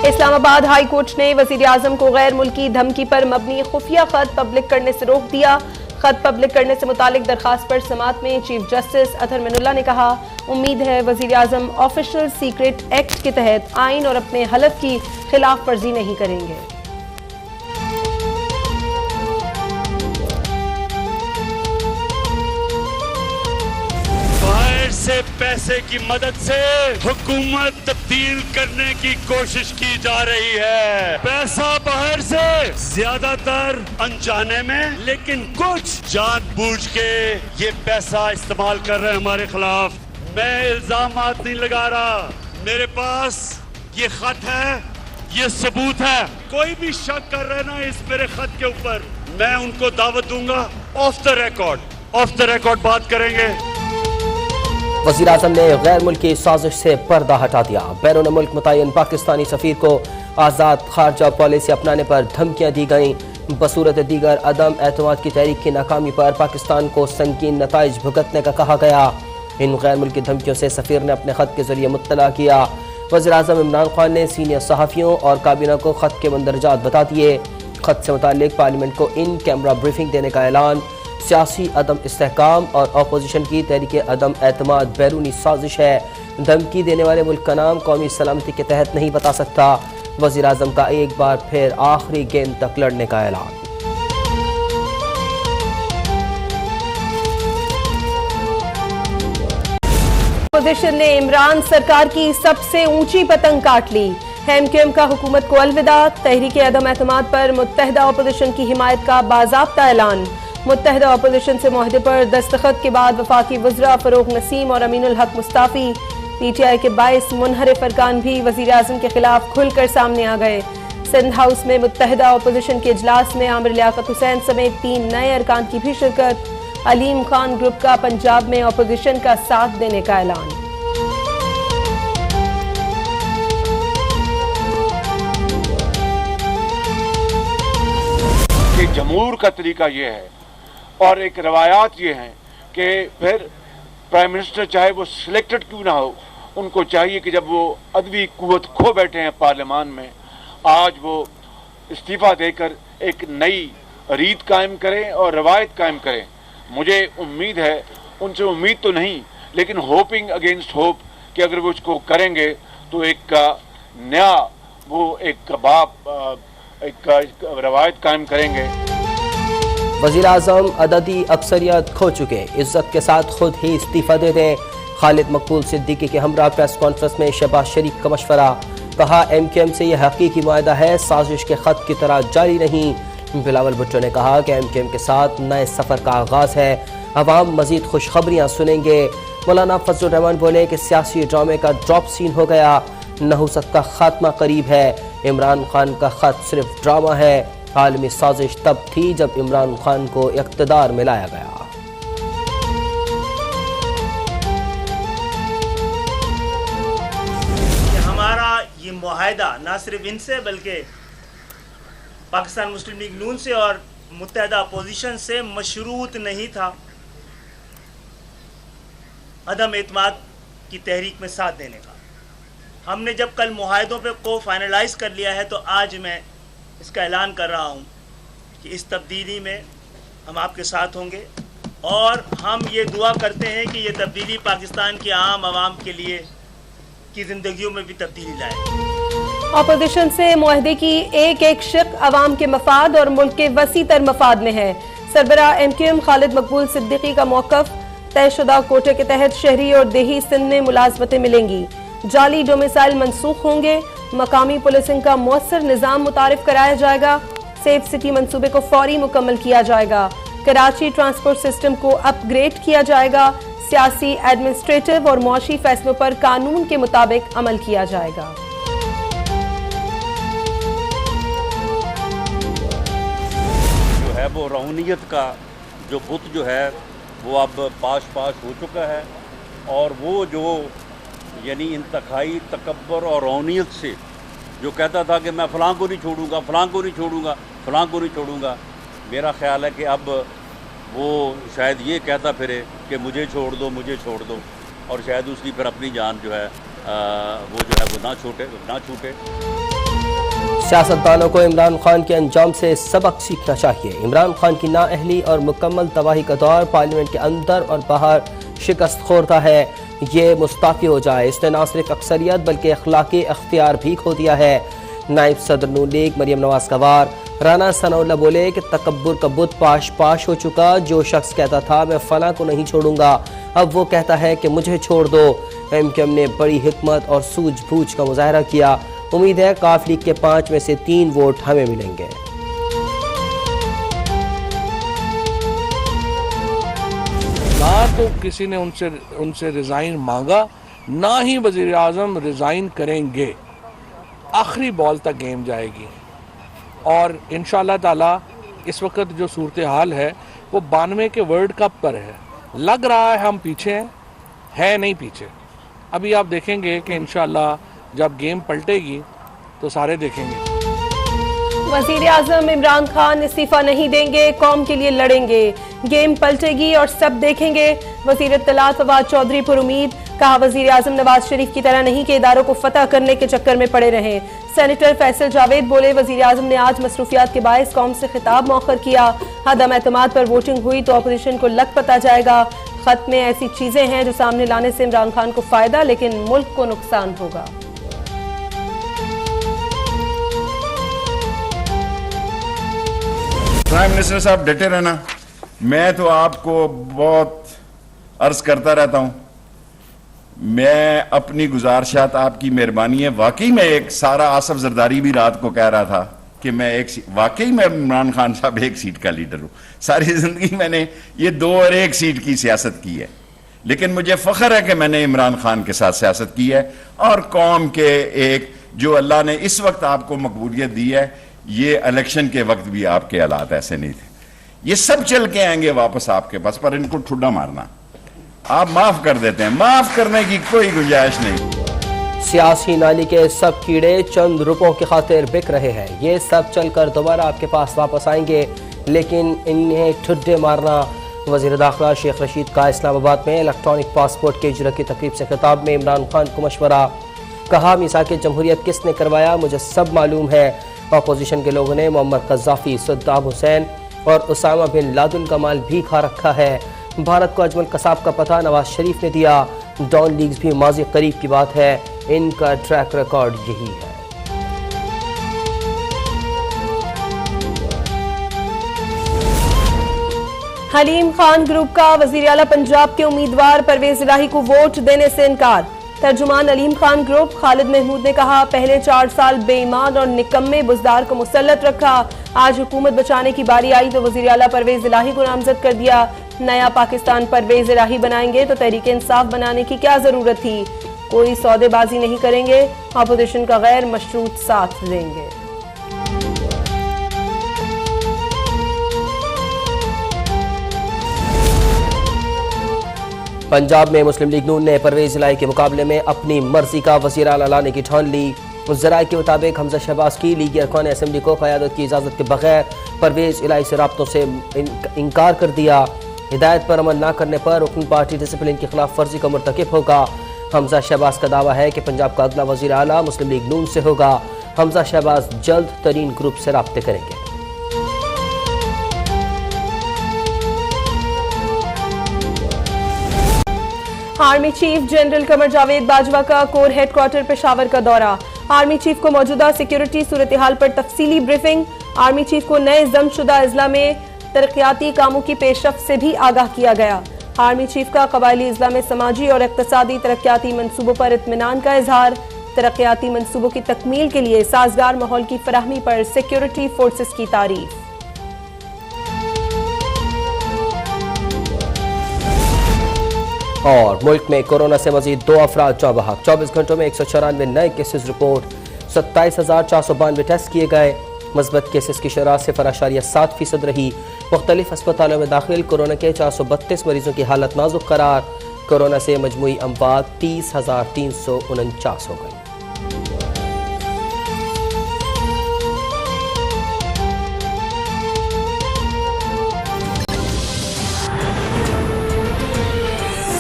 Islamabad high court ने वजीर आजम को गैर मुल्की धमकी पर मबनी खुफिया खत पब्लिक करने से रोक दिया। खत पब्लिक करने से मुतालिक दरखास्त पर समात में चीफ जस्टिस अतहर मिनुल्लाह ने कहा, उम्मीद है वजीर आजम ऑफिशियल सीक्रेट एक्ट के तहत आइन और अपने हलफ की खिलाफ वर्जी नहीं करेंगे। से पैसे की मदद से हुकूमत तब्दील करने की कोशिश की जा रही है। पैसा बाहर से ज्यादातर अनजाने में, लेकिन कुछ जानबूझ के ये पैसा इस्तेमाल कर रहे हैं हमारे खिलाफ। मैं इल्जामात नहीं लगा रहा, मेरे पास ये खत है, ये सबूत है। कोई भी शक कर रहे ना इस मेरे खत के ऊपर, मैं उनको दावत दूंगा, ऑफ द रिकॉर्ड बात करेंगे। वज़ीर आज़म ने गैर मुल्की साजिश से पर्दा हटा दिया। बैरून मुल्क मुतय्यन पाकिस्तानी सफ़ीर को आज़ाद खारजा पॉलिसी अपनाने पर धमकियाँ दी गईं। बसूरत दीगर अदम एतमाद की तहरीक की नाकामी पर पाकिस्तान को संगीन नताइज भुगतने का कहा गया। इन गैर मुल्की धमकियों से सफ़ीर ने अपने ख़त के जरिए मुत्तला किया। वज़ीर आज़म इमरान खान ने सीनियर सहाफ़ियों और काबीना को ख़त के मंदरजात बता दिए। ख़त से मुताल्लिक़ पार्लियामेंट को इन कैमरा ब्रीफिंग देने का ऐलान। सियासी अदम इस्तेहकाम और अपोजिशन की तहरीक अदम एतमाद बैरूनी साजिश है। धमकी देने वाले मुल्क का नाम कौमी सलामती के तहत नहीं बता सकता। वज़ीर आज़म का एक बार फिर आखिरी गेंद तक लड़ने का ऐलान। अपोजिशन ने इमरान सरकार की सबसे ऊंची पतंग काट ली। एमक्यूएम का हुकूमत को अलविदा। तहरीक अदम एतमाद पर मुत्तहदा अपोजिशन की हिमायत का बाज़ाब्ता ऐलान। मुत्तहदा अपोजिशन से मुआहदे पर दस्तखत के बाद वफाकी वज़रा फरूक नसीम और अमीनुल हक मुस्ताफ़ी। पीटीआई के 22 मुनहरिफ अरकान भी वज़ीर आज़म के खिलाफ खुलकर सामने आ गए। सिंध हाउस में मुत्तहदा अपोजिशन के इजलास में आमिर लियाकत हुसैन समेत 3 नए अरकान की भी शिरकत। अलीम खान ग्रुप का पंजाब में अपोजिशन का साथ देने का ऐलान। जमहूर का तरीका ये है और एक रवायात ये हैं कि फिर प्राइम मिनिस्टर चाहे वो सिलेक्टेड क्यों ना हो, उनको चाहिए कि जब वो अदबी कुव्वत खो बैठे हैं पार्लियामान में, आज वो इस्तीफ़ा देकर एक नई रीत कायम करें और रवायत कायम करें। मुझे उम्मीद है, उनसे उम्मीद तो नहीं लेकिन होपिंग अगेंस्ट होप कि अगर वो उसको करेंगे तो एक नया वो एक रवायत कायम करेंगे। वज़ीर आज़म अददी अक्सरियत खो चुके, इज्जत के साथ खुद ही इस्तीफ़ा दे दें। खालिद मकबूल सिद्दीकी के हमरा प्रेस कॉन्फ्रेंस में शहबाज शरीफ का मशवरा। कहा, एमक्यूएम से यह हकीकी मुआहदा है, साजिश के खत की तरह जारी नहीं। बिलावल भुट्टो ने कहा कि एमक्यूएम के साथ नए सफ़र का आगाज़ है, अवाम मज़ीद खुशखबरियाँ सुनेंगे। मौलाना फजलुर रहमान बोले कि सियासी ड्रामे का ड्रॉप सीन हो गया, नहुसत का खात्मा करीब है। इमरान खान का खत सिर्फ ड्रामा है। आलमी साजिश तब थी जब इमरान खान को इक़्तिदार में लाया गया। हमारा ये मुआहदा ना सिर्फ इनसे बल्कि पाकिस्तान मुस्लिम लीग नून से और मुत्तहदा अपोजिशन से मशरूत नहीं था अदम एतमाद की तहरीक में साथ देने का। हमने जब कल मुआहदों पे को फाइनलाइज कर लिया है तो आज मैं इसका ऐलान कर रहा हूँ कि इस तब्दीली में हम आपके साथ होंगे और हम ये दुआ करते हैं कि ये तब्दीली पाकिस्तान के आम आवाम के लिए की ज़िंदगियों में भी तब्दीली लाए। अपोजिशन से मुआहदे की एक एक शिक अवाम के मफाद और मुल्क के वसी तर मफाद में है। सरबराह एमक्यूएम खालिद मकबूल सिद्दीकी का मौक़िफ़, तयशुदा कोटे के तहत शहरी और देही सिंध में मुलाजमतें मिलेंगी। जाली डोमिसाइल मनसूख होंगे। मकामी पुलिसिंग का मौसर निज़ाम मुतारिफ कराया जाएगा। सेफ सिटी मंसूबे को फौरी मुकम्मल किया जाएगा। कराची ट्रांसपोर्ट सिस्टम को अपग्रेड किया जाएगा। सियासी, एडमिनिस्ट्रेटिव और मुआशी फैसलों पर कानून के मुताबिक अमल किया जाएगा। जो है वो रूहानियत का जो बुत जो है वो अब पाश हो चुका है और वो जो यानी इंतखाई तकब्बर और रौनियत से जो कहता था कि मैं फ़लाँ को नहीं छोड़ूंगा, फ़लाँ को नहीं छोड़ूंगा, फ़लाँ को नहीं छोड़ूंगा, मेरा ख्याल है कि अब वो शायद ये कहता फिरे कि मुझे छोड़ दो और शायद उसकी फिर अपनी जान जो है वो जो है वो ना छूटे। सियासतदानों को इमरान खान के अंजाम से सबक सीखना चाहिए। इमरान खान की नाअहली और मुकम्मल तबाही का दौर पार्लियामेंट के अंदर और बाहर शिकस्त खोरता है। ये मुस्ताफी हो जाए। इसने न सिर्फ अक्सरियत बल्कि अखलाकी अख्तियार भी खो दिया है। नायब सदर नून लीग मरियम नवाज का वार। राना सनाउल्लाह बोले कि तकब्बुर का बुत पाश पाश हो चुका। जो शख्स कहता था मैं फला को नहीं छोड़ूंगा, अब वो कहता है कि मुझे छोड़ दो। MQM ने बड़ी हिकमत और सूझबूझ का मुजाहरा किया। उम्मीद है काफ लीग के 5 में से 3 वोट हमें मिलेंगे। ना तो किसी ने उनसे रिज़ाइन मांगा, ना ही वज़ीर आज़म रिज़ाइन करेंगे। आखिरी बॉल तक गेम जाएगी और इंशाअल्लाह ताला इस वक्त जो सूरत हाल है वो 92 के वर्ल्ड कप पर है। लग रहा है हम पीछे हैं, नहीं पीछे। अभी आप देखेंगे कि इंशाअल्लाह जब गेम पलटेगी तो सारे देखेंगे। वज़ीर आज़म इमरान खान इस्तीफा नहीं देंगे, कौम के लिए लड़ेंगे। गेम पलटेगी और सब देखेंगे। वज़ीर इत्तलात फवाद चौधरी पर उम्मीद। कहा वज़ीर आज़म नवाज शरीफ की तरह नहीं कि इदारों को फतह करने के चक्कर में पड़े रहें। सेनेटर फैसल जावेद बोले वज़ीर आज़म ने आज मसरूफियात के बायस कौम से खिताब मौखर किया। अदम एतमाद पर वोटिंग हुई तो अपोजिशन को लग पता जाएगा। खत में ऐसी चीजें हैं जो सामने लाने से इमरान खान को फायदा लेकिन मुल्क को नुकसान होगा। प्राइम मिनिस्टर साहब डटे रहना। मैं तो आपको बहुत अर्ज करता रहता हूं, मैं अपनी गुजारिशात आपकी मेहरबानी है। वाकई में एक सारा आसफ जरदारी भी रात को कह रहा था कि मैं वाकई में इमरान खान साहब एक सीट का लीडर हूं। सारी जिंदगी मैंने ये 2 और 1 सीट की सियासत की है, लेकिन मुझे फख्र है कि मैंने इमरान खान के साथ सियासत की है और कौम के एक जो अल्लाह ने इस वक्त आपको मकबूलियत दी है, ये इलेक्शन के वक्त भी आपके हालात ऐसे नहीं थे। ये सब चल के आएंगे वापस आपके पास, पर इनको ठुड्डा मारना आप माफ कर देते हैं। माफ करने की कोई गुंजाइश नहीं। सियासी नाली के सब कीड़े चंद रुपयों की खातिर बिक रहे हैं। ये सब चलकर दोबारा आपके पास वापस आएंगे, लेकिन इन्हें ठुड्डे मारना। वज़ीर दाखिला शेख रशीद का इस्लामाबाद में इलेक्ट्रॉनिक पासपोर्ट के इजरा की तकरीब से खिताब में इमरान खान को मशवरा। कहा मिसाक जमहूरियत किसने करवाया मुझे सब मालूम है। अपोजिशन के लोगों ने मोहम्मद क़ज़्ज़ाफ़ी, सद्दाम हुसैन और उसामा बिन लादेन का माल भी खा रखा है। भारत को अजमल कसाब का पता नवाज शरीफ ने दिया। डॉन लीग्स भी माजी करीब की बात है। इनका ट्रैक रिकॉर्ड यही है। हलीम खान ग्रुप का वज़ीर आला पंजाब के उम्मीदवार परवेज इलाही को वोट देने से इनकार। तर्जुमान अलीम खान ग्रुप खालिद महमूद ने कहा पहले 4 साल बेईमान और निकम्मे बुज़दार को मुसल्लत रखा। आज हुकूमत बचाने की बारी आई तो वज़ीर आला परवेज इलाही को नामजद कर दिया। नया पाकिस्तान परवेज इलाही बनाएंगे तो तहरीक इंसाफ बनाने की क्या जरूरत थी। कोई सौदेबाजी नहीं करेंगे, अपोजिशन का गैर मशरूत साथ देंगे। पंजाब में मुस्लिम लीग नून ने परवेज इलाही के मुकाबले में अपनी मर्जी का वज़ीर आला लाने की ठान ली। ज़राए के मुताबिक हमजा शहबाज की लीगी अरकान असम्बली को क़यादत की इजाज़त के बगैर परवेज इलाही से राब्तों से इनकार कर दिया। हिदायत पर अमल न करने पर रुकन पार्टी डिसिप्लिन की खिलाफ वर्जी का मुर्तकिब होगा। हमजा शहबाज का दावा है कि पंजाब का अगला वज़ीर आला मुस्लिम लीग नून से होगा। हमजा शहबाज जल्द तरीन ग्रुप से राब्ते करेंगे। Army chief general Qamar Javed Bajwa का कोर हेडक्वार्टर पेशावर का दौरा। आर्मी चीफ को मौजूदा सिक्योरिटी सूरत हाल पर तफसीली ब्रीफिंग। आर्मी चीफ को नए जमशुदा अजला में तरक्याती कामों की पेशरफ्त से भी आगाह किया गया। आर्मी चीफ का कबायली अजला में समाजी और इक्तसादी तरक्याती मंसूबों पर इत्मीनान का इजहार। तरक्याती मंसूबों की तकमील के लिए साजगार माहौल की फराहमी पर सिक्योरिटी फोर्सेस की तारीफ। और मुल्क में कोरोना से मजीद 2 अफराद जाँ बहक। 24 घंटों में 194 नए केसेस रिपोर्ट। 27,492 टेस्ट किए गए। मस्बत केसेस की शरह 0.7% रही। मुख्तलिफ अस्पतालों में दाखिल कोरोना के 432 मरीजों की हालत नाजुक करार। कोरोना से मजमूई अमवात 30,349 हो गई।